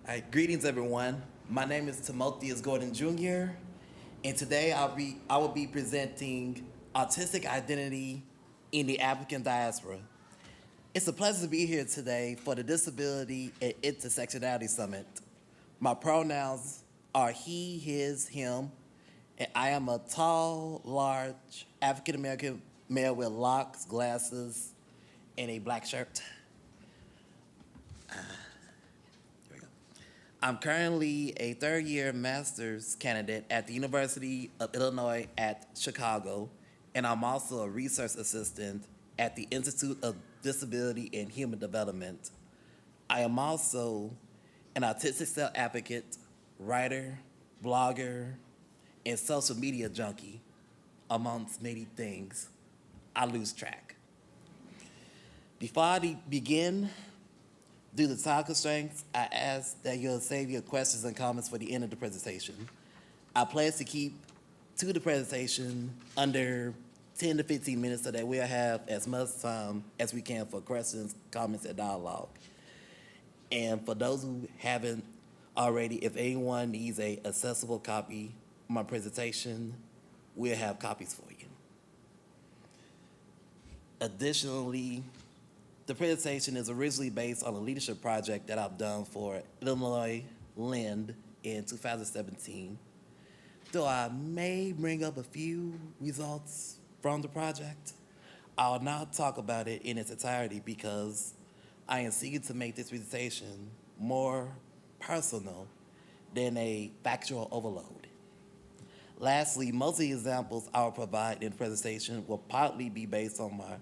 All right, greetings everyone. My name is Timotheus Gordon Jr. and today I will be presenting Autistic Identity in the African Diaspora. It's a pleasure to be here today for the Disability and Intersectionality Summit. My pronouns are he, his, him, and I am a tall, large African American male with locks, glasses, and a black shirt. I'm currently a third-year master's candidate at the University of Illinois at Chicago, and I'm also a research assistant at the Institute of Disability and Human Development. I am also an autistic self-advocate, writer, blogger, and social media junkie, amongst many things. I lose track. Before I begin, due to time constraints, I ask that you'll save your questions and comments for the end of the presentation. I plan to keep to the presentation under 10 to 15 minutes so that we'll have as much time as we can for questions, comments, and dialogue. And for those who haven't already, if anyone needs an accessible copy of my presentation, we'll have copies for you. Additionally, the presentation is originally based on a leadership project that I've done for Illinois Lind in 2017. Though I may bring up a few results from the project, I'll not talk about it in its entirety because I am seeking to make this presentation more personal than a factual overload. Lastly, most of the examples I will provide in the presentation will partly be based on my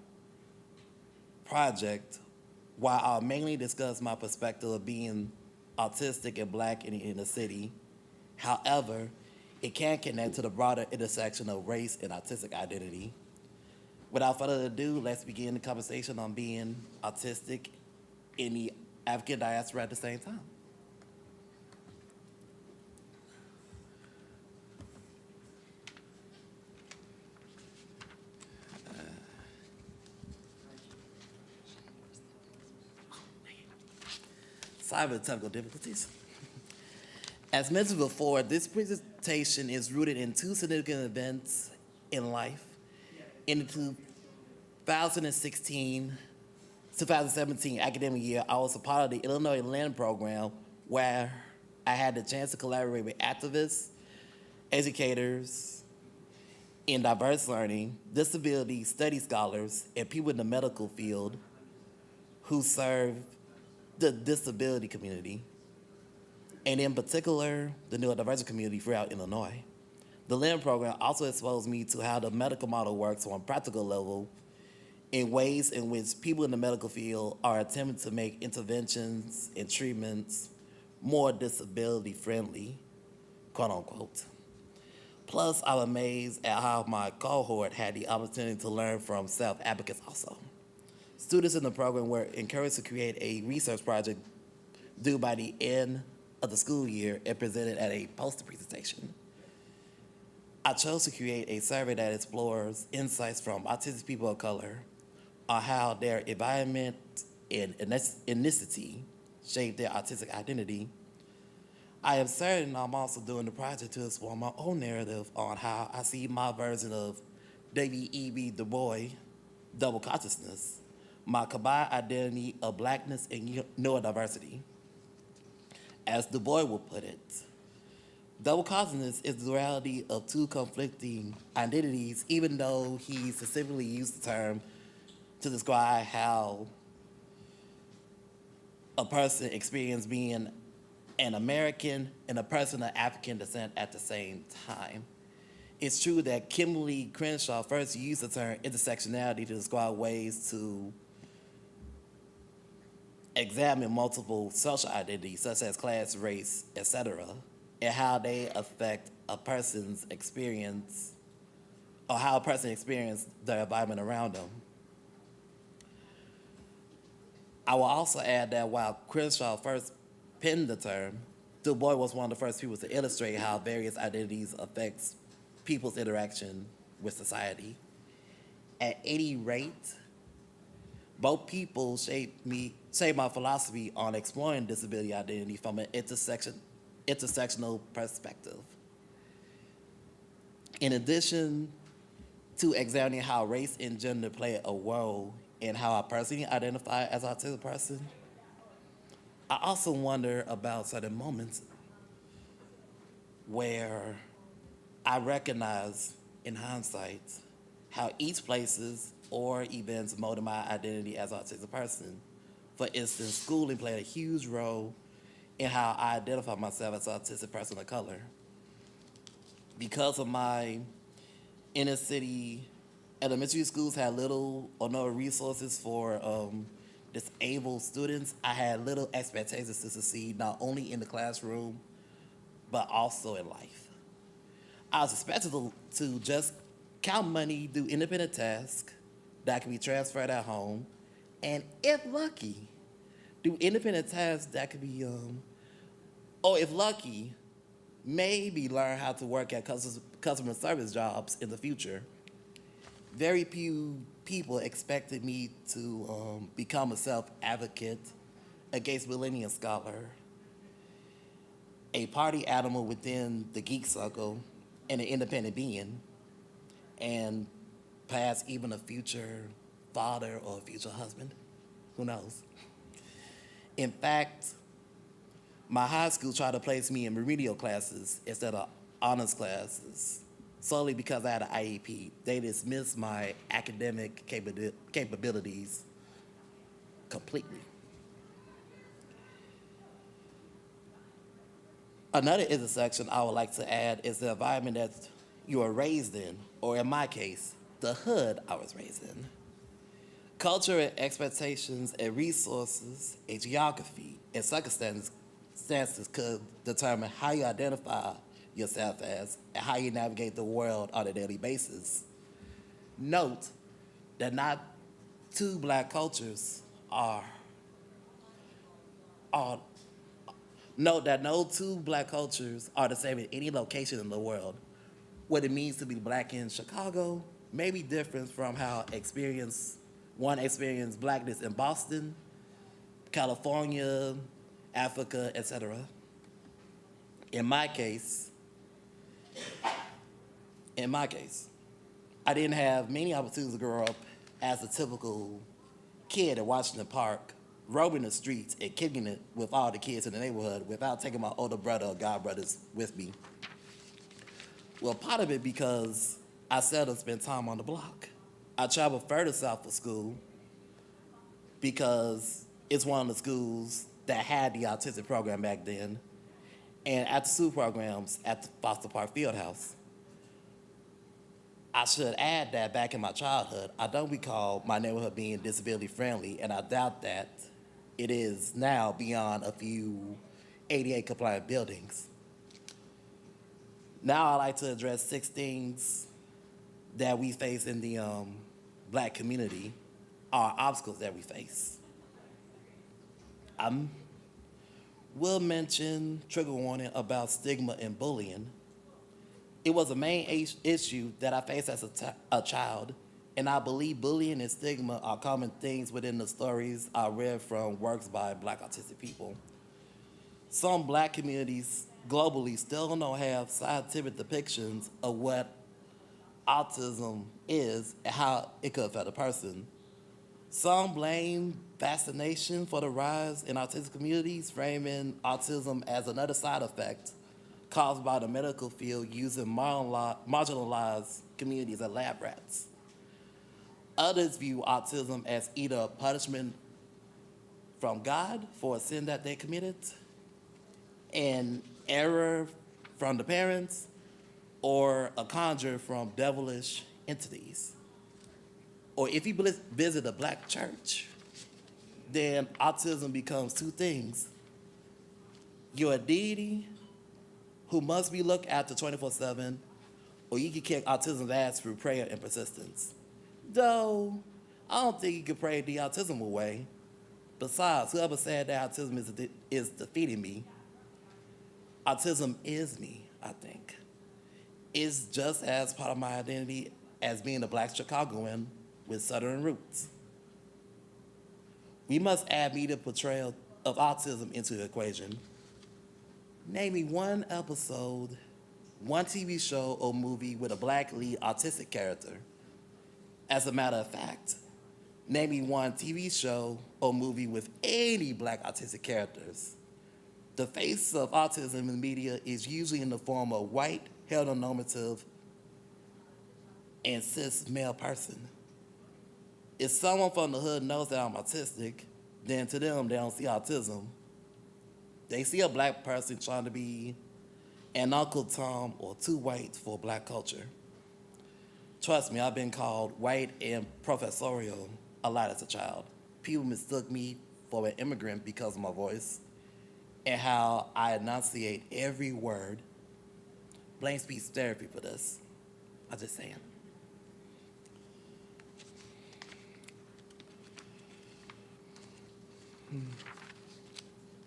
project, while I'll mainly discuss my perspective of being autistic and black in the inner city. However, it can connect to the broader intersection of race and autistic identity. Without further ado, let's begin the conversation on being autistic in the African diaspora at the same time. Sorry for the technical difficulties. As mentioned before, this presentation is rooted in two significant events in life. In the 2016-2017 academic year, I was a part of the Illinois Lind program where I had the chance to collaborate with activists, educators in diverse learning, disability study scholars, and people in the medical field who serve the disability community, and in particular, the neurodivergent community throughout Illinois. The Lind program also exposed me to how the medical model works on a practical level in ways in which people in the medical field are attempting to make interventions and treatments more disability friendly, quote unquote. Plus, I'm amazed at how my cohort had the opportunity to learn from self-advocates also. Students in the program were encouraged to create a research project due by the end of the school year and presented at a poster presentation. I chose to create a survey that explores insights from autistic people of color on how their environment and ethnicity shape their autistic identity. I am certain I'm also doing the project to explore my own narrative on how I see my version of W.E.B. Du Bois' double consciousness, my combined identity of blackness and neurodiversity. As Du Bois would put it, double consciousness is the reality of two conflicting identities, even though he specifically used the term to describe how a person experiences being an American and a person of African descent at the same time. It's true that Kimberly Crenshaw first used the term intersectionality to describe ways to examine multiple social identities, such as class, race, etc., and how they affect a person's experience, or how a person experiences their environment around them. I will also add that while Crenshaw first penned the term, Du Bois was one of the first people to illustrate how various identities affects people's interaction with society. At any rate, Both people shaped my philosophy on exploring disability identity from an intersectional perspective. In addition to examining how race and gender play a role in how I personally identify as an autistic person, I also wonder about certain moments where I recognize in hindsight how each places or events molded my identity as an autistic person. For instance, schooling played a huge role in how I identify myself as an autistic person of color. Because of my inner city elementary schools had little or no resources for disabled students, I had little expectations to succeed not only in the classroom, but also in life. I was expected to just count money, do independent tasks that can be transferred at home, and if lucky, do independent tasks that could be, or if lucky, maybe learn how to work at customer service jobs in the future. Very few people expected me to become a self-advocate, a Gates-Millennium scholar, a party animal within the geek circle, and an independent being, and perhaps even a future father or a future husband. Who knows? In fact, my high school tried to place me in remedial classes instead of honors classes, solely because I had an IEP. They dismissed my academic capabilities completely. Another intersection I would like to add is the environment that you were raised in, or in my case, the hood I was raised in. Culture and expectations and resources and geography and circumstances could determine how you identify yourself as and how you navigate the world on a daily basis. Note that not two black cultures are note that no two black cultures are the same in any location in the world. What it means to be black in Chicago may be different from how one experienced blackness in Boston, California, Africa, etc. In my case, I didn't have many opportunities to grow up as a typical kid in Washington Park, roaming the streets and kicking it with all the kids in the neighborhood without taking my older brother or godbrothers with me. Well, part of it because I seldom spent time on the block. I traveled further south for school because it's one of the schools that had the autistic program back then, and after school programs at the Foster Park Fieldhouse. I should add that back in my childhood, I don't recall my neighborhood being disability friendly, and I doubt that it is now beyond a few ADA compliant buildings. Now I'd like to address 6 things that we face in the black community, are obstacles that we face. I will mention trigger warning about stigma and bullying. It was a main issue that I faced as a child, and I believe bullying and stigma are common things within the stories I read from works by black autistic people. Some black communities globally still don't have scientific depictions of what autism is and how it could affect a person. Some blame vaccination for the rise in autistic communities, framing autism as another side effect caused by the medical field using marginalized communities as lab rats. Others view autism as either a punishment from God for a sin that they committed, an error from the parents, or a conjure from devilish entities. Or if you visit a black church, then autism becomes 2 things. You're a deity who must be looked after 24/7, or you can kick autism's ass through prayer and persistence. Though, I don't think you can pray the autism away. Besides, whoever said that autism is defeating me, autism is me, I think. It's just as part of my identity as being a black Chicagoan with Southern roots. We must add media portrayal of autism into the equation. Name me one episode, one TV show or movie with a black lead autistic character. As a matter of fact, name me one TV show or movie with any black autistic characters. The face of autism in media is usually in the form of white, heteronormative, and cis male person. If someone from the hood knows that I'm autistic, then to them, they don't see autism. They see a black person trying to be an Uncle Tom or too white for black culture. Trust me, I've been called white and professorial a lot as a child. People mistook me for an immigrant because of my voice and how I enunciate every word. Blame speech therapy for this. I'm just saying.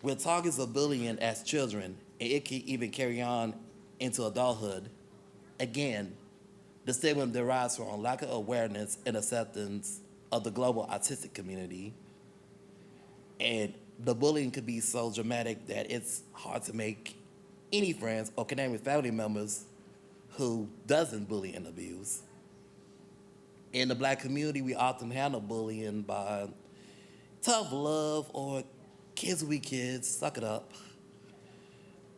We're talking of bullying as children, and it can even carry on into adulthood. Again, the stigma derives from lack of awareness and acceptance of the global autistic community. And the bullying could be so dramatic that it's hard to make any friends or connect with family members who doesn't bully and abuse. In the black community, we often handle bullying by tough love or kids will be kids, suck it up.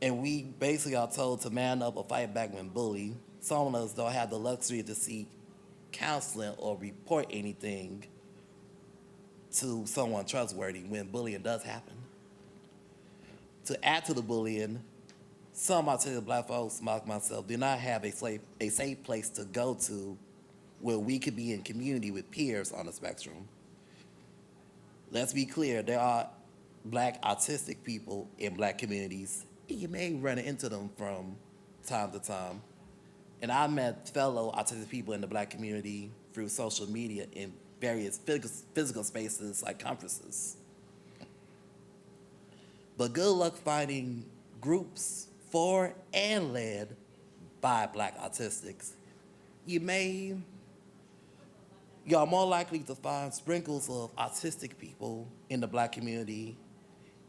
And we basically are told to man up or fight back when bullied. Some of us don't have the luxury to seek counseling or report anything to someone trustworthy when bullying does happen. To add to the bullying, some autistic black folks, like myself, do not have a safe place to go to where we could be in community with peers on the spectrum. Let's be clear, there are black autistic people in black communities. You may run into them from time to time. And I met fellow autistic people in the black community through social media in various physical spaces like conferences. But good luck finding groups for and led by black autistics. You're more likely to find sprinkles of autistic people in the black community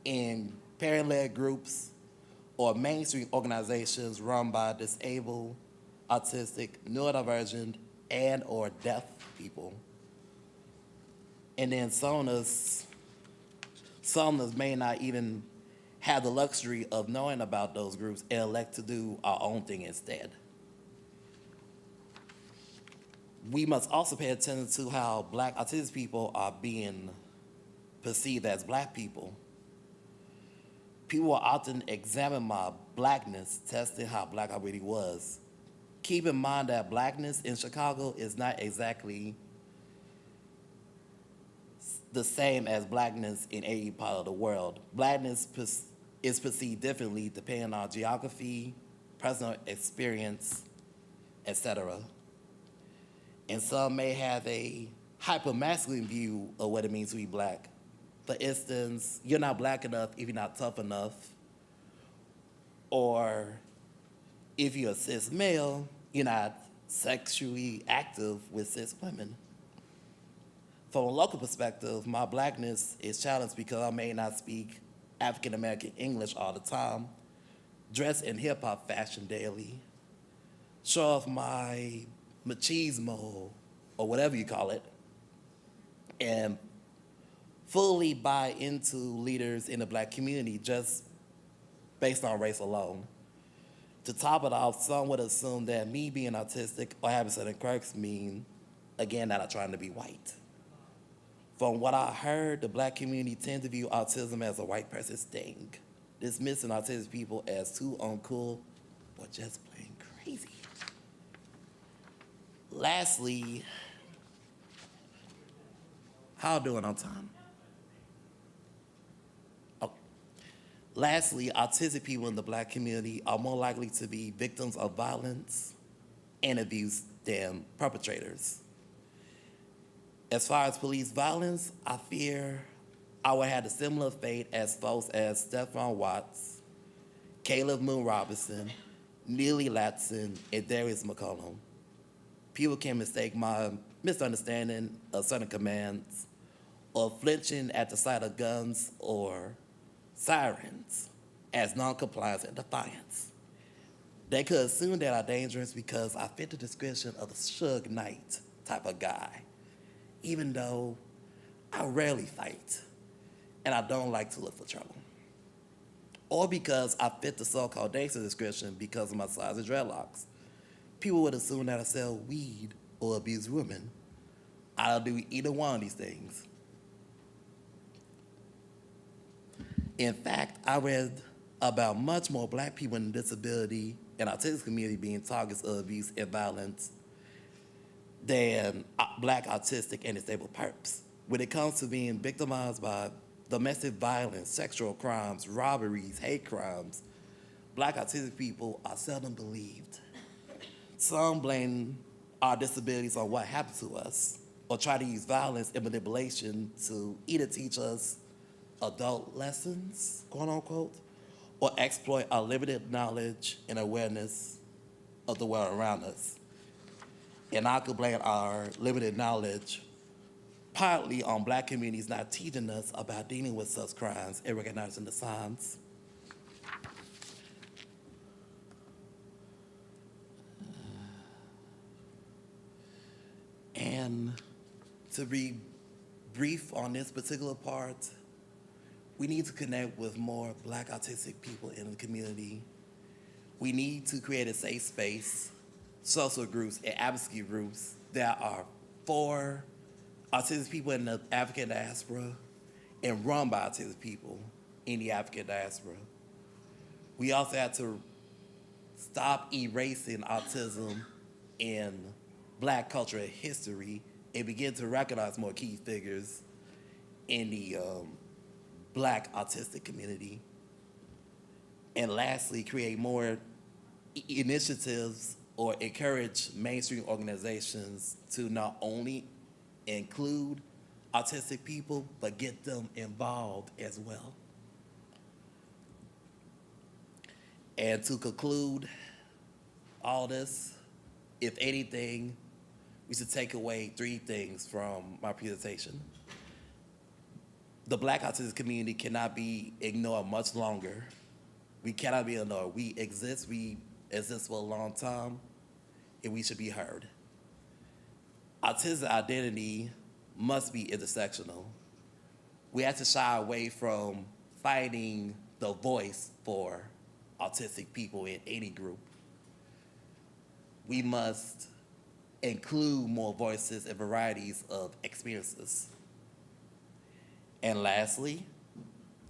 in parent-led groups or mainstream organizations run by disabled, autistic, neurodivergent, and or deaf people. And then some of us may not even have the luxury of knowing about those groups and elect to do our own thing instead. We must also pay attention to how black autistic people are being perceived as black people. People will often examine my blackness, testing how black I really was. Keep in mind that blackness in Chicago is not exactly the same as blackness in any part of the world. Blackness is perceived differently depending on geography, personal experience, etc. And some may have a hyper-masculine view of what it means to be black. For instance, you're not black enough if you're not tough enough, or if you're a cis male, you're not sexually active with cis women. From a local perspective, my blackness is challenged because I may not speak African American English all the time, dress in hip hop fashion daily, show off my machismo, or whatever you call it, and fully buy into leaders in the black community just based on race alone. To top it off, some would assume that me being autistic or having certain quirks mean, again, that I'm trying to be white. From what I heard, the black community tends to view autism as a white person's thing, dismissing autistic people as too uncool or just plain crazy. Lastly, how am I doing on time? Lastly, autistic people in the black community are more likely to be victims of violence and abuse than perpetrators. As far as police violence, I fear I would have a similar fate as folks as Stephon Watts, Caleb Moon Robinson, Neely Latson, and Darius McCollum. People can mistake my misunderstanding of certain commands or flinching at the sight of guns or sirens as noncompliance and defiance. They could assume that I'm dangerous because I fit the description of the Suge Knight type of guy, even though I rarely fight and I don't like to look for trouble. Or because I fit the so-called gangster description because of my size of dreadlocks. People would assume that I sell weed or abuse women. I don't do either one of these things. In fact, I read about much more Black people in the disability and autistic community being targets of abuse and violence than Black autistic and disabled perps. When it comes to being victimized by domestic violence, sexual crimes, robberies, hate crimes, Black autistic people are seldom believed. Some blame our disabilities on what happened to us, or try to use violence and manipulation to either teach us adult lessons, quote unquote, or exploit our limited knowledge and awareness of the world around us. And I could blame our limited knowledge partly on Black communities not teaching us about dealing with such crimes and recognizing the signs. And to be brief on this particular part, we need to connect with more Black autistic people in the community. We need to create a safe space, social groups, and advocacy groups that are for autistic people in the African diaspora and run by autistic people in the African diaspora. We also have to stop erasing autism in Black culture and history and begin to recognize more key figures in the Black autistic community. And lastly, create more initiatives or encourage mainstream organizations to not only include autistic people, but get them involved as well. And to conclude all this, if anything, we should take away 3 things from my presentation. The Black autistic community cannot be ignored much longer. We cannot be ignored. We exist for a long time, and we should be heard. Autistic identity must be intersectional. We have to shy away from fighting the voice for autistic people in any group. We must include more voices and varieties of experiences. And lastly,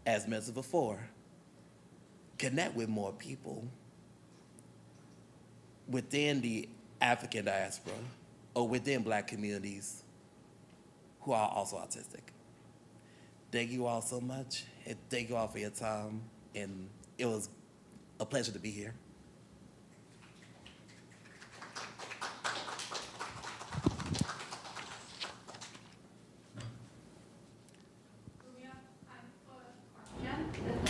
as mentioned before, connect with more people within the African diaspora or within Black communities who are also autistic. Thank you all so much, and thank you all for your time, and it was a pleasure to be here. We have time for a question.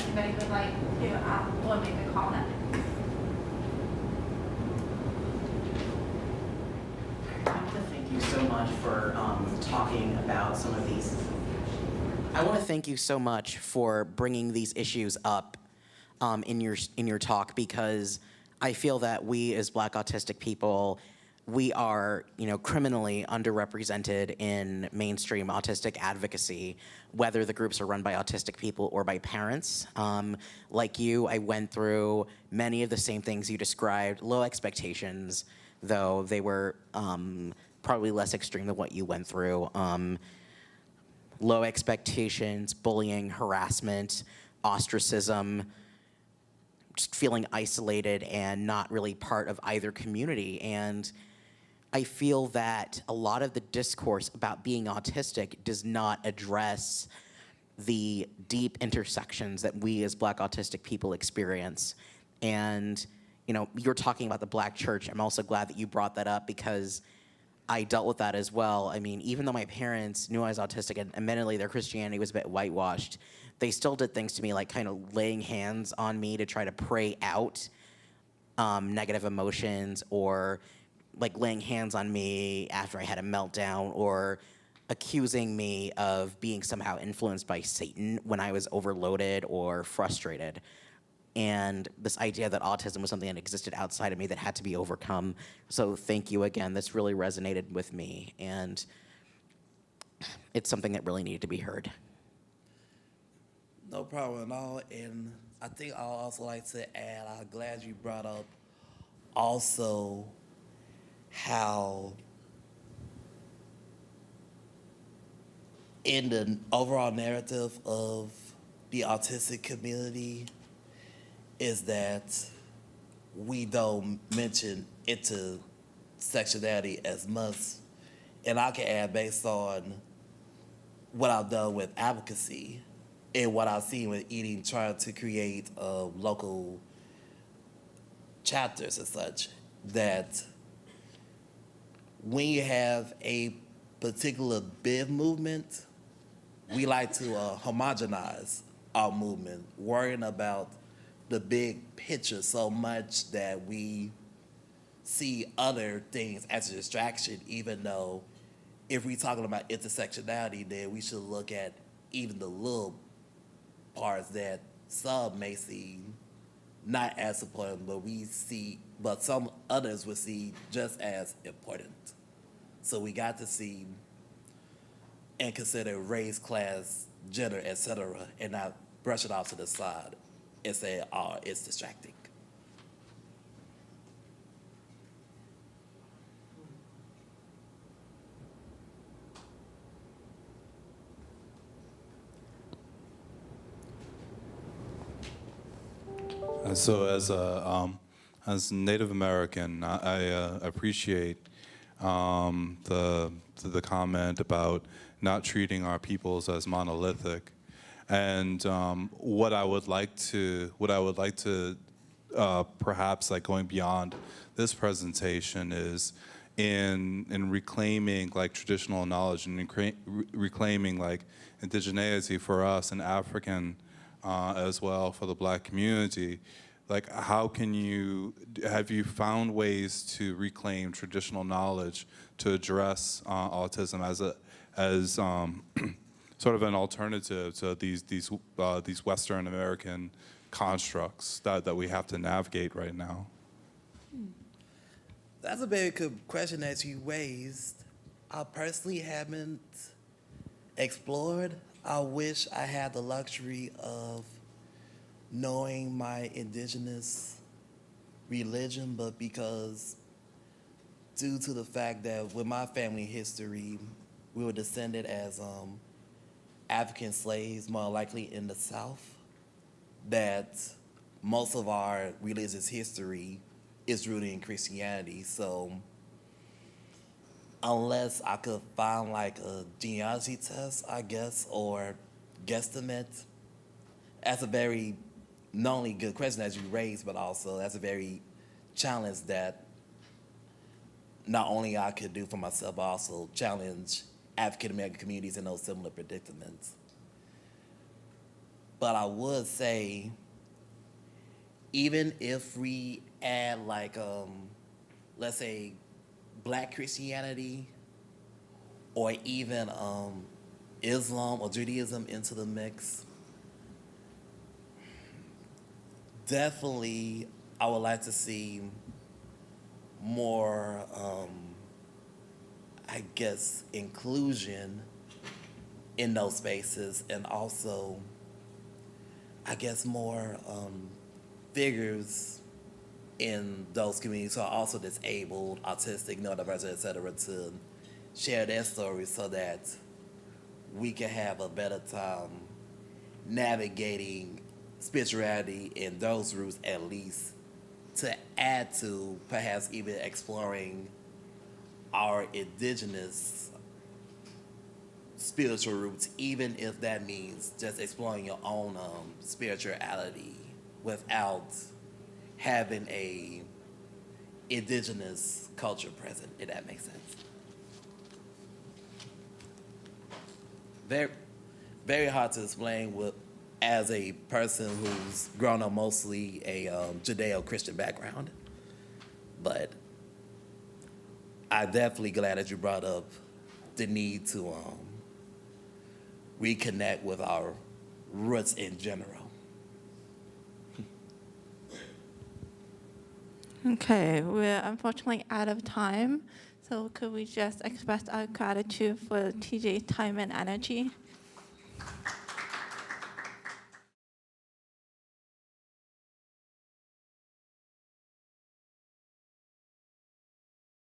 If anybody would like to ask or make a comment. I want to thank you so much for talking about some of these. I want to thank you so much for bringing these issues up in your talk, because I feel that we as Black autistic people, we are, criminally underrepresented in mainstream autistic advocacy, whether the groups are run by autistic people or by parents. Like you, I went through many of the same things you described, low expectations, though they were probably less extreme than what you went through. Low expectations, bullying, harassment, ostracism, just feeling isolated and not really part of either community. And I feel that a lot of the discourse about being autistic does not address the deep intersections that we as Black autistic people experience. And, you're talking about the Black church. I'm also glad that you brought that up, because I dealt with that as well. I mean, even though my parents knew I was autistic, and admittedly their Christianity was a bit whitewashed, they still did things to me like kind of laying hands on me to try to pray out negative emotions, or like laying hands on me after I had a meltdown, or accusing me of being somehow influenced by Satan when I was overloaded or frustrated. And this idea that autism was something that existed outside of me that had to be overcome. So thank you again. This really resonated with me, and it's something that really needed to be heard. No problem at all. And I think I'll also like to add, I'm glad you brought up also how in the overall narrative of the autistic community is that we don't mention intersectionality as much. And I can add based on what I've done with advocacy and what I've seen with eating, trying to create local chapters and such, that when you have a particular big movement, we like to homogenize our movement, worrying about the big picture so much that we see other things as a distraction, even though if we're talking about intersectionality, then we should look at even the little parts that some may see not as important, but some others would see just as important. So we got to see and consider race, class, gender, etc., and not brush it off to the side and say, oh, it's distracting. So as Native American, I appreciate the comment about not treating our peoples as monolithic, and what I would like to perhaps, like, going beyond this presentation is in reclaiming like traditional knowledge and reclaiming like indigeneity for us and African as well for the Black community. Like, have you found ways to reclaim traditional knowledge to address autism as sort of an alternative to these Western American constructs that we have to navigate right now? That's a very good question that you raised. I personally haven't explored. I wish I had the luxury of knowing my indigenous religion, but because due to the fact that with my family history, we were descended as African slaves, more likely in the South, that most of our religious history is rooted in Christianity. So unless I could find like a genealogy test, I guess, or guesstimate, that's a very not only good question as you raised, but also that's a very challenge that not only I could do for myself, but also challenge African American communities in those similar predicaments. But I would say, even if we add like, let's say, Black Christianity, or even Islam or Judaism into the mix, definitely I would like to see more, I guess, inclusion in those spaces, and also, I guess, more figures in those communities who are also disabled, autistic, neurodivergent, et cetera, to share their stories so that we can have a better time navigating spirituality in those roots, at least, to add to perhaps even exploring our indigenous spiritual roots, even if that means just exploring your own spirituality without having a indigenous culture present, if that makes sense. Very, very hard to explain as a person who's grown up mostly a Judeo-Christian background, but I'm definitely glad that you brought up the need to reconnect with our roots in general. Okay, we're unfortunately out of time. So could we just express our gratitude for TJ's time and energy?